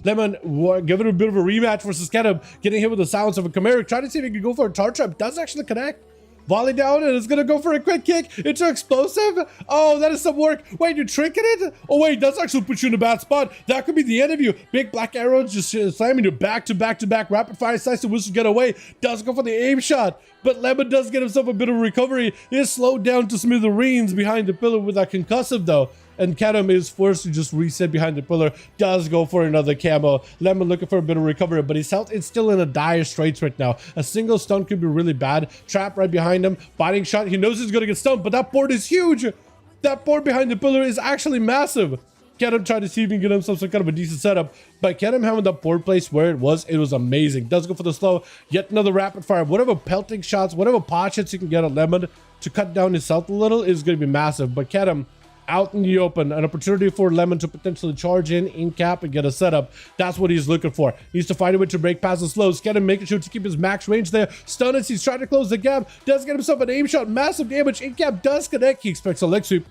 Lemon give it a bit of a rematch versus Ketum, getting hit with the silence of a Chimeric, trying to see if he can go for a tar trap. Does actually connect. Volley down, and it's gonna go for a quick kick into explosive. Oh, that is some work. Wait, you trinket it? Oh wait, that's actually put you in a bad spot. That could be the end of you. Big black arrows just slamming you back to back to back. Rapid fire slice to whistle get away. Does go for the aim shot, but Lemon does get himself a bit of recovery. He is slowed down to smithereens behind the pillar with that concussive though. And Ketum is forced to just reset behind the pillar. Does go for another camo. Lemon looking for a bit of recovery, but his health is still in a dire straits right now. A single stun could be really bad. Trap right behind him. Biting shot. He knows he's going to get stunned, but that board is huge. That board behind the pillar is actually massive. Ketum tried to see if he can get himself some kind of a decent setup, but Ketum having that board place where it was amazing. Does go for the slow. Yet another rapid fire. Whatever pelting shots, whatever pot shots he can get at Lemon to cut down his health a little is going to be massive. But Ketum out in the open, an opportunity for Lemon to potentially charge in cap and get a setup. That's what he's looking for. He needs to find a way to break past the slows. Ketum making sure to keep his max range there. Stun as he's trying to close the gap. Does get himself an aim shot. Massive damage. In cap does connect. He expects a leg sweep.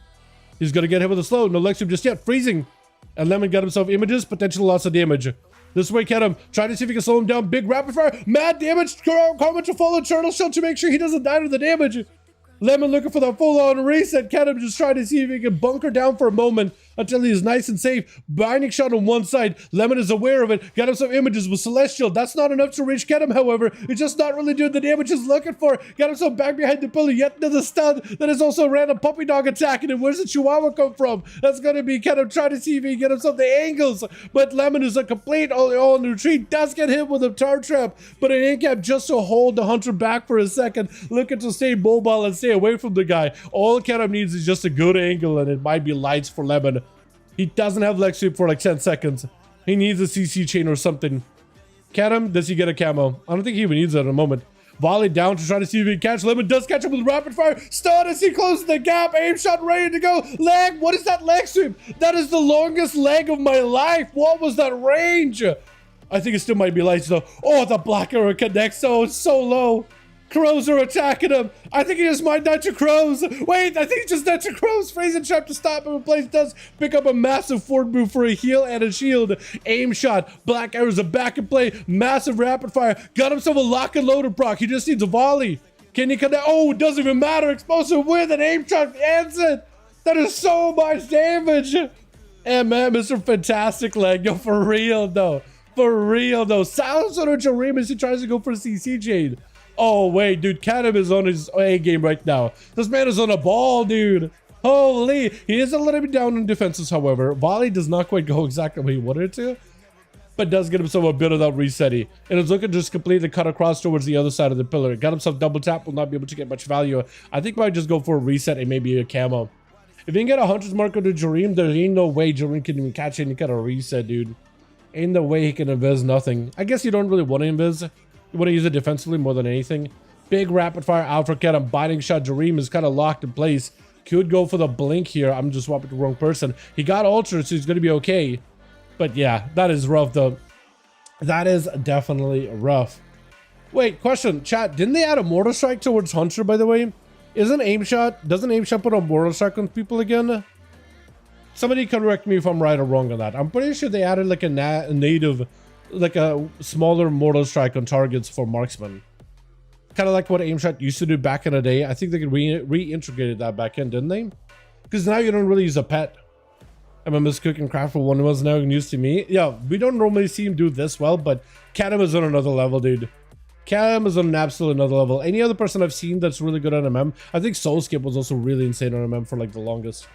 He's going to get hit with a slow. No leg sweep just yet. Freezing. And Lemon got himself images. Potential loss of damage. This way, Ketum trying to see if he can slow him down. Big rapid fire. Mad damage. Karma to follow Turtle Shell to make sure he doesn't die to the damage. Lemon looking for the full-on reset. Ketum just trying to see if he can bunker down for a moment until he's nice and safe. Binding shot on one side. Lemon is aware of it. Got him some images with Celestial. That's not enough to reach Ketum, however. It's just not really doing the damage he's looking for. Got himself back behind the pillar. Yet another stun. That is also a random puppy dog attacking him. Where's the Chihuahua come from? That's going to be Ketum trying to see if he can get himself the angles. But Lemon is a complete all in retreat. Does get hit with a tar trap. But an in-cap just to hold the hunter back for a second. Looking to stay mobile and stay away from the guy. All Ketum needs is just a good angle, and it might be lights for Lemon. He doesn't have leg sweep for like 10 seconds. He needs a CC chain or something. Ketum, does he get a camo? I don't think he even needs it at the moment. Volley down to try to see if he can catch. Lemon does catch him with rapid fire. Stun as he closes the gap. Aim shot ready to go. Leg. What is that leg sweep? That is the longest leg of my life. What was that range? I think it still might be lights though. Oh, the black arrow connects so low. Crows are attacking him. I think he just might die to crows. Wait, I think he just died to crows. Freezing trap to stop him in place. Does pick up a massive forward move for a heal and a shield. Aim shot. Black arrows are back in play. Massive rapid fire. Got himself a lock and loader proc. He just needs a volley. Can he connect? Oh, it doesn't even matter. Explosive with an aim shot ends it. That is so much damage. And man, Mr. Fantastic Leg. Yo, for real though. For real though. Silence on Jareem as he tries to go for a CC chain. Oh, wait, dude. Ketum is on his A game right now. This man is on a ball, dude. Holy. He is a little bit down in defenses, however. Volley does not quite go exactly where he wanted it to, but does get himself a bit of that resetty. And is looking to just completely cut across towards the other side of the pillar. Got himself double tap. Will not be able to get much value. I think might just go for a reset and maybe a camo. If he can get a hunter's marker to Jareem, there ain't no way Jareem can even catch any kind of reset, dude. Ain't no way he can invis nothing. I guess you don't really want to invis. You want to use it defensively more than anything. Big rapid fire out for Ketum. Biting shot. Jareem is kind of locked in place. Could go for the blink here. I'm just swapping the wrong person. He got ultra, so he's going to be okay. But yeah, that is rough though. That is definitely rough. Wait, question. Chat, didn't they add a mortal strike towards Hunter, by the way? Doesn't aim shot put a mortal strike on people again? Somebody correct me if I'm right or wrong on that. I'm pretty sure they added like a native, like a smaller mortal strike on targets for marksman. Kind of like what aim shot used to do back in the day. I think they reintegrated that back in, didn't they? Because now you don't really use a pet. I remember this cooking craft for one was now news to me. Yeah, we don't normally see him do this well, but Ketum is on another level, dude. Ketum is on an absolute another level. Any other person I've seen that's really good on MM, I think Soulskip was also really insane on MM for like the longest.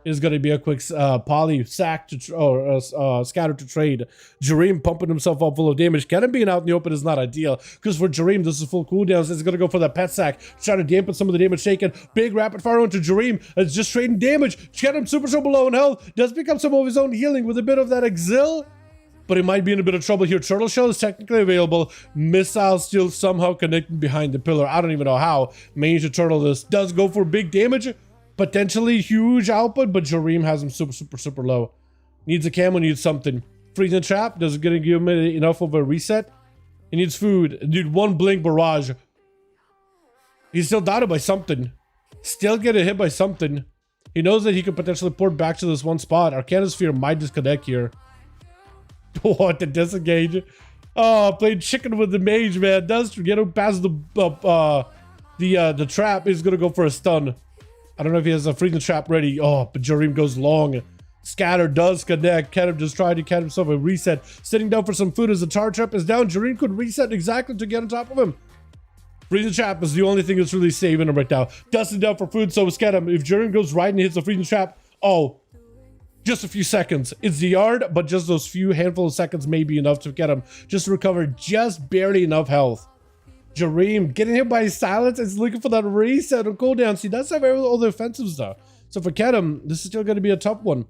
Is going to be a quick poly sack to scatter to trade. Jareem pumping himself up full of damage. Ketum being out in the open is not ideal because for Jareem this is full cooldowns. It's going to go for that pet sack, try to dampen some of the damage taken. Big rapid fire onto Jareem. It's just trading damage. Ketum super low in health. Does pick up some of his own healing with a bit of that exil, but he might be in a bit of trouble here. Turtle Shell is technically available. Missile still somehow connected behind the pillar. I don't even know how. Managed to turtle this. Does go for big damage. Potentially huge output, but Jareem has him super low. Needs a camo, needs something. Freezing trap, doesn't gonna give him enough of a reset. He needs food. Dude, one blink barrage. He's still doubted by something. Still getting hit by something. He knows that he could potentially port back to this one spot. Arcana Sphere might disconnect here. What, the disengage? Oh, played chicken with the mage, man. Does get him past the trap. He's gonna go for a stun. I don't know if he has a freezing trap ready. Oh, but Jareem goes long. Scatter does connect. Kenem just tried to catch himself a reset. Sitting down for some food as the tar trap is down. Jareem could reset exactly to get on top of him. Freezing trap is the only thing that's really saving him right now. Dusting down for food, so is Kenem. If Jareem goes right and hits the freezing trap, oh, just a few seconds. It's the yard, but just those few handful of seconds may be enough to get him. Just to recover just barely enough health. Jareem getting hit by silence is looking for that reset on cooldown. See, that's have all the offensives though. So for Kenem, this is still going to be a tough one.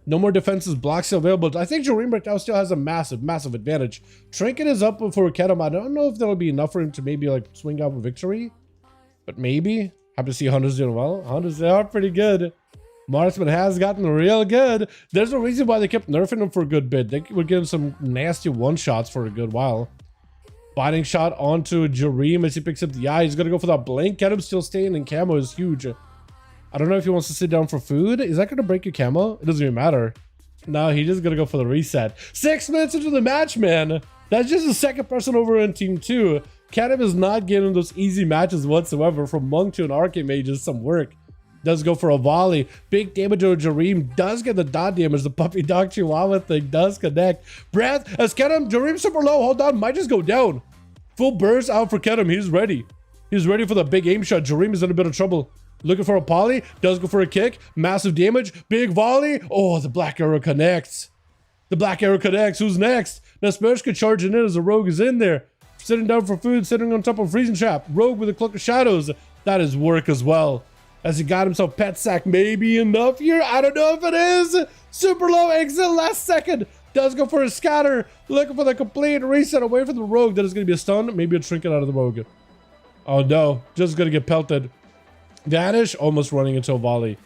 No more defenses, blocks still available. I think Jareem right now still has a massive advantage. Trinket is up for Kenem. I don't know if that'll be enough for him to maybe like swing out with victory, but maybe. Happy to see Hunters doing well. Hunters, they are pretty good. Marksman has gotten real good. There's a reason why they kept nerfing him for a good bit. They would give him some nasty one-shots for a good while. Biting shot onto Jareem as he picks up the eye. He's going to go for that blink. Kenem still staying in camo is huge. I don't know if he wants to sit down for food. Is that going to break your camo? It doesn't even matter. No, he's just going to go for the reset. 6 minutes into the match, man. That's just the second person over in team 2. Kenem is not getting those easy matches whatsoever. From Monk to an Arcane Mage is some work. Does go for a volley. Big damage to Jareem. Does get the dot damage. The puppy dog chihuahua thing does connect. Breath as Kenem. Jareem super low. Hold on. Might just go down. Full burst out for Kenem. He's ready. He's ready for the big aim shot. Jareem is in a bit of trouble. Looking for a poly. Does go for a kick. Massive damage. Big volley. Oh, the black arrow connects. The black arrow connects. Who's next? Now Smershka charging in as the rogue is in there. Sitting down for food. Sitting on top of freezing trap. Rogue with a cloak of shadows. That is work as well. As he got himself pet sack. Maybe enough here. I don't know if it is. Super low exit last second. Does go for a scatter. Looking for the complete reset away from the rogue. That is going to be a stun. Maybe a trinket out of the rogue. Oh no. Just going to get pelted. Vanish. Almost running into a volley.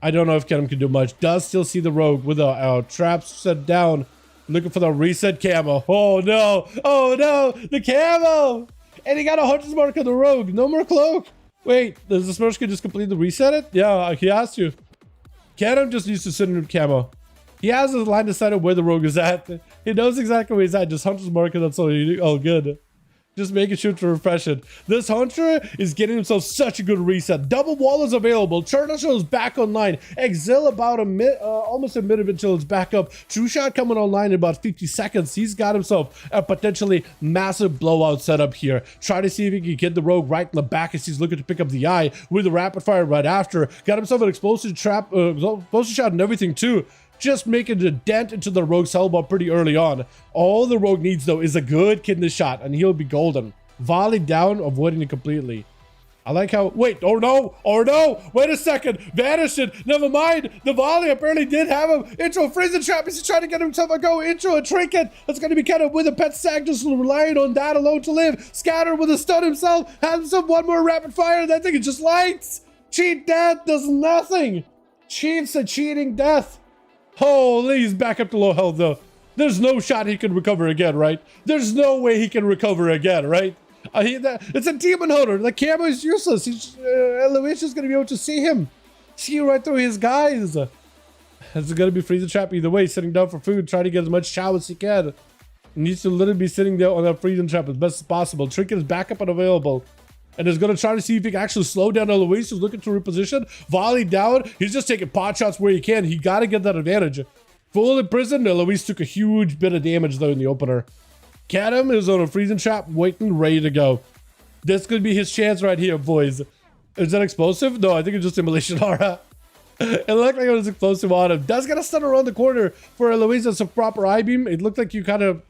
I don't know if Kenem can do much. Does still see the rogue with a trap set down. Looking for the reset camo. Oh no. Oh no. The camo. And he got a hunter's mark on the rogue. No more cloak. Wait. Does the Smershka just completely reset it? Yeah, he has to. Kenem just needs to sit in camo. He has his line of sight of where the rogue is at. He knows exactly where he's at. Just hunter's mark, and that's all good. Just making sure to refresh it. This hunter is getting himself such a good reset. Double wall is available. Turtle Show is back online. Exil about almost a minute until it's back up. True Shot coming online in about 50 seconds. He's got himself a potentially massive blowout setup here. Try to see if he can get the rogue right in the back as he's looking to pick up the eye with the rapid fire right after. Got himself an explosive trap, explosive shot and everything too. Just making a dent into the rogue's elbow pretty early on. All the rogue needs though is a good kidney shot and he'll be golden. Volley down, avoiding it completely. I like how, wait, oh no, wait a second, vanished it, never mind, the volley apparently did have him. Intro freezing trap, he's trying to get himself a go, intro a trinket, that's going to be kind of with a pet sack, just relying on that alone to live. Scatter with a stun himself, has himself one more rapid fire, that thing is just lights. Cheat death does nothing. Cheats a cheating death. Holy, he's back up to low health though. There's no shot he can recover again, right? There's no way he can recover again, right? It's a demon hunter. The camo is useless. Eloise is going to be able to see him. See right through his guys. It's going to be freezing trap either way. Sitting down for food. Trying to get as much chow as he can. He needs to literally be sitting there on that freezing trap as best as possible. Trinket is back up and available. And is going to try to see if he can actually slow down Eloise, who's looking to reposition. Volley down. He's just taking pot shots where he can. He got to get that advantage. Full imprisoned. Eloise took a huge bit of damage, though, in the opener. Kenem is on a freezing trap, waiting, ready to go. This could be his chance right here, boys. Is that explosive? No, I think it's just Immolation Aura. It looked like it was explosive on him. Does get a stun around the corner for Eloise. That's a proper eye-beam. It looked like you kind of...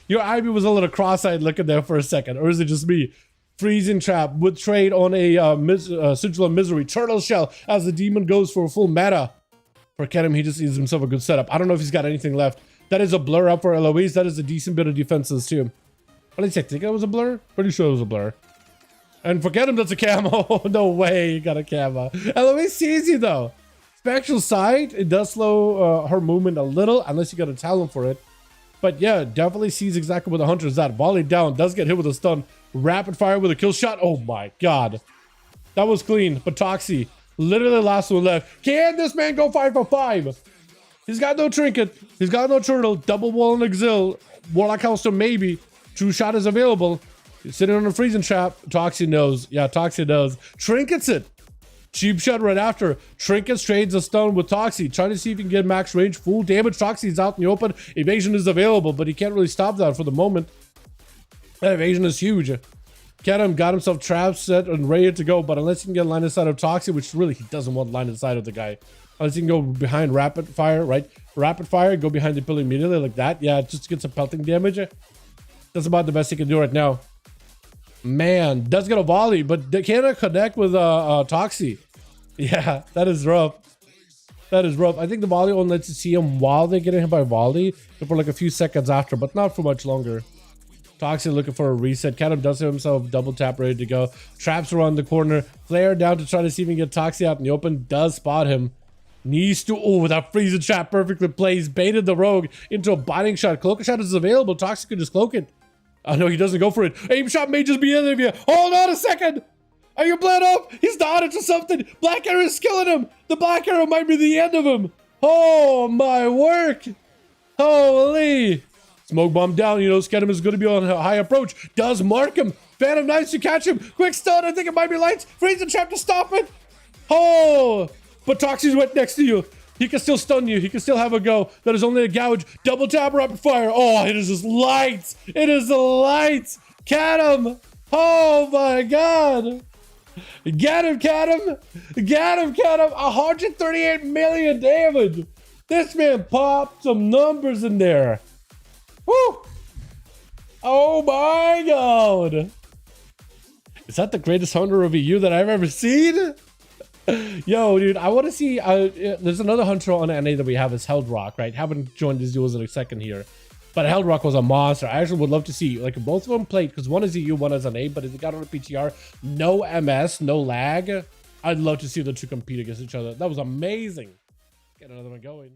Your eye-beam was a little cross-eyed looking there for a second. Or is it just me? Freezing trap would trade on a Sigil of Misery. Turtle Shell as the demon goes for a full meta. For Kenem, he just needs himself a good setup. I don't know if he's got anything left. That is a blur up for Eloise. That is a decent bit of defenses too. At least I think it was a blur. Pretty sure it was a blur. And for Kenem, that's a camo. No way you got a camo. Eloise sees you though. Spectral Sight, it does slow her movement a little, unless you got a talent for it. But yeah, definitely sees exactly where the hunter is at. Volley down, does get hit with a stun. Rapid fire with a kill shot. Oh my god. That was clean. But Toxie, literally the last one left. Can this man go 5 for 5? He's got no trinket. He's got no turtle. Double wall and exil. Warlock Hellstone maybe. True shot is available. He's sitting on a freezing trap. Toxie knows. Yeah, Toxie knows. Trinkets it. Cheap shot right after. Trinkets trades a stone with Toxie. Trying to see if he can get max range. Full damage. Toxie's out in the open. Evasion is available, but he can't really stop that for the moment. That evasion is huge. Kedem got himself trapped, set, and ready to go, but unless he can get line of sight of Toxie, which really he doesn't want line of sight of the guy. Unless he can go behind rapid fire, right? Rapid fire, go behind the pillar immediately like that. Yeah, just to get some pelting damage. That's about the best he can do right now. Man, does get a volley, but they cannot connect with Toxie. Yeah, that is rough. That is rough. I think the volley only lets you see him while they're getting hit by volley, for like a few seconds after, but not for much longer. Toxie looking for a reset. Kedem does have himself double tap ready to go. Traps around the corner. Flare down to try to see if he can get Toxie out in the open. Does spot him. Needs to. Oh, that freezing trap perfectly plays. Baited the rogue into a biting shot. Cloak shot is available. Toxie could just cloak it. Oh no, he doesn't go for it. Aim shot may just be in of you. Hold on a second. Are you bled up? He's dodging to something. Black arrow is killing him. The black arrow might be the end of him. Oh my work. Holy. Smoke bomb down, you know, Skedem is going to be on a high approach. Does mark him. Phantom Knights to catch him. Quick stun, I think it might be lights. Freezing trap to stop it. Oh, but Toxie's right next to you. He can still stun you. He can still have a go. That is only a gouge. Double tap, rapid fire. Oh, it is just lights. It is the lights. Kedem. Oh my God. Get him, Kedem. Get him, Kedem. 138 million damage. This man popped some numbers in there. Woo! Oh my God! Is that the greatest hunter of EU that I've ever seen? Yo, dude, I want to see. There's another hunter on NA that we have is Heldrock, right? Haven't joined these duels in a second here, but Heldrock was a monster. I actually would love to see like both of them played because one is EU, one is NA, but if they got on a PTR, no MS, no lag. I'd love to see the two compete against each other. That was amazing. Get another one going.